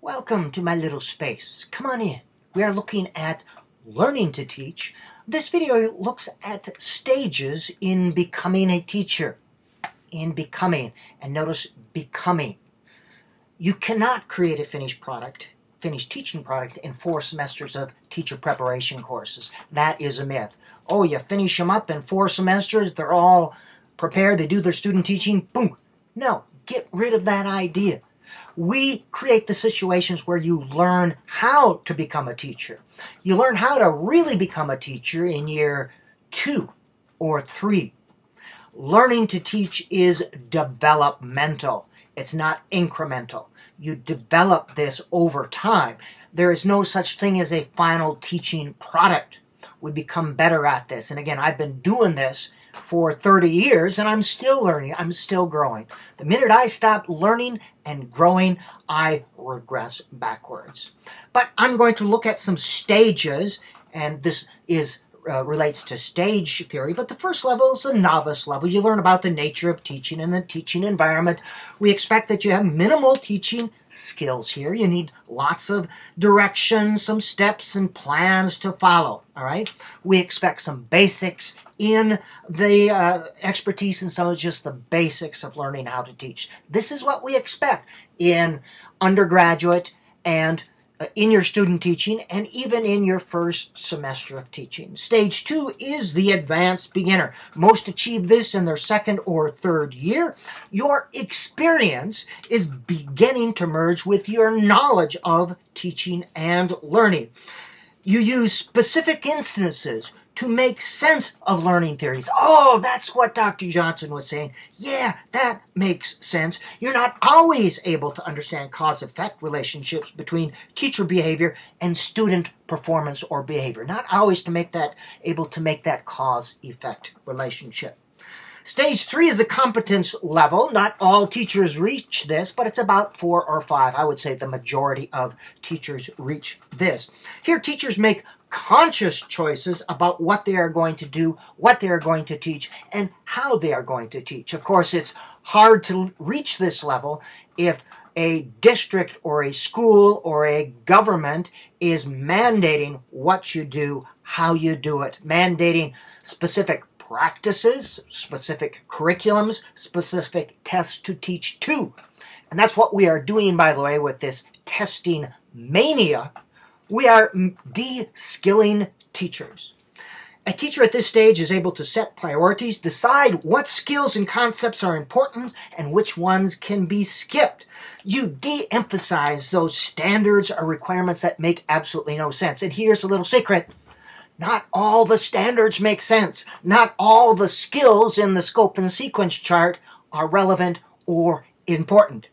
Welcome to my little space. Come on in. We are looking at learning to teach. This video looks at stages in becoming a teacher. In becoming. And notice becoming. You cannot create a finished teaching product in 4 semesters of teacher preparation courses. That is a myth. Oh, you finish them up in 4 semesters, they're all prepared, they do their student teaching, boom. No, get rid of that idea. We create the situations where you learn how to become a teacher. You learn how to really become a teacher in year 2 or 3. Learning to teach is developmental. It's not incremental. You develop this over time. There is no such thing as a final teaching product. We become better at this. And again, I've been doing this for 30 years and I'm still learning. I'm still growing. The minute I stop learning and growing, I regress backwards. But I'm going to look at some stages, and this relates to stage theory, but the first level is the novice level. You learn about the nature of teaching and the teaching environment. We expect that you have minimal teaching skills here. You need lots of direction, some steps and plans to follow, all right? We expect some basics in the expertise and some of just the basics of learning how to teach. This is what we expect in undergraduate and in your student teaching, and even in your first semester of teaching. Stage 2 is the advanced beginner. Most achieve this in their 2nd or 3rd year. Your experience is beginning to merge with your knowledge of teaching and learning. You use specific instances to make sense of learning theories. Oh, that's what Dr. Johnson was saying. Yeah, that makes sense. You're not always able to understand cause-effect relationships between teacher behavior and student performance or behavior. Not always able to make that cause-effect relationship. Stage 3 is a competence level. Not all teachers reach this, but it's about 4 or 5. I would say the majority of teachers reach this. Here, teachers make conscious choices about what they are going to do, what they are going to teach, and how they are going to teach. Of course, it's hard to reach this level if a district or a school or a government is mandating what you do, how you do it, mandating specific practices, specific curriculums, specific tests to teach to. And that's what we are doing, by the way, with this testing mania. We are de-skilling teachers. A teacher at this stage is able to set priorities, decide what skills and concepts are important and which ones can be skipped. You de-emphasize those standards or requirements that make absolutely no sense. And here's a little secret. Not all the standards make sense. Not all the skills in the scope and sequence chart are relevant or important.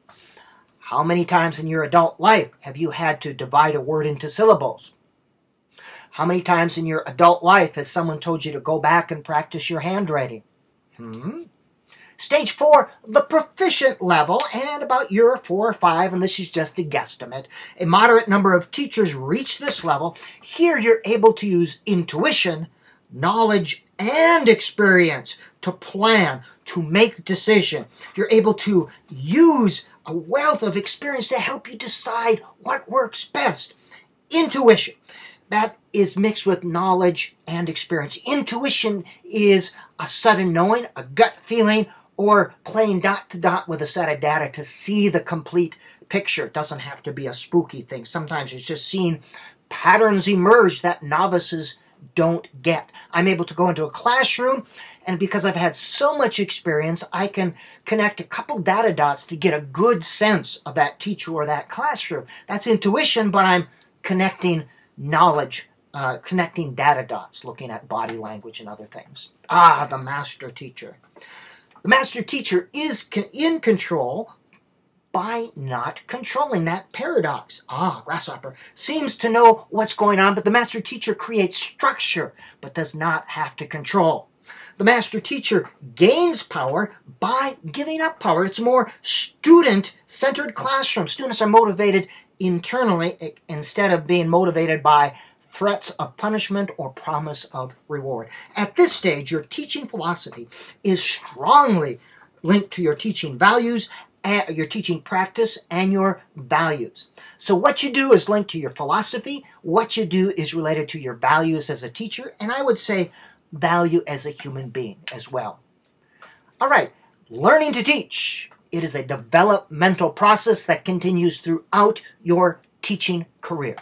How many times in your adult life have you had to divide a word into syllables? How many times in your adult life has someone told you to go back and practice your handwriting? Stage 4, the proficient level, and about year 4 or 5, and this is just a guesstimate. A moderate number of teachers reach this level. Here you're able to use intuition, knowledge, and experience to plan, to make decisions. You're able to use a wealth of experience to help you decide what works best. Intuition. That is mixed with knowledge and experience. Intuition is a sudden knowing, a gut feeling, or playing dot to dot with a set of data to see the complete picture. It doesn't have to be a spooky thing. Sometimes it's just seeing patterns emerge that novices don't get. I'm able to go into a classroom, and because I've had so much experience, I can connect a couple data dots to get a good sense of that teacher or that classroom. That's intuition, but I'm connecting knowledge, connecting data dots, looking at body language and other things. Ah, the master teacher. The master teacher is in control by not controlling. That paradox. Ah, grasshopper seems to know what's going on, but the master teacher creates structure, but does not have to control. The master teacher gains power by giving up power. It's a more student-centered classroom. Students are motivated internally instead of being motivated by threats of punishment or promise of reward. At this stage, your teaching philosophy is strongly linked to your teaching values your teaching practice, and your values. So what you do is linked to your philosophy. What you do is related to your values as a teacher, and I would say value as a human being as well. All right, learning to teach. It is a developmental process that continues throughout your teaching career.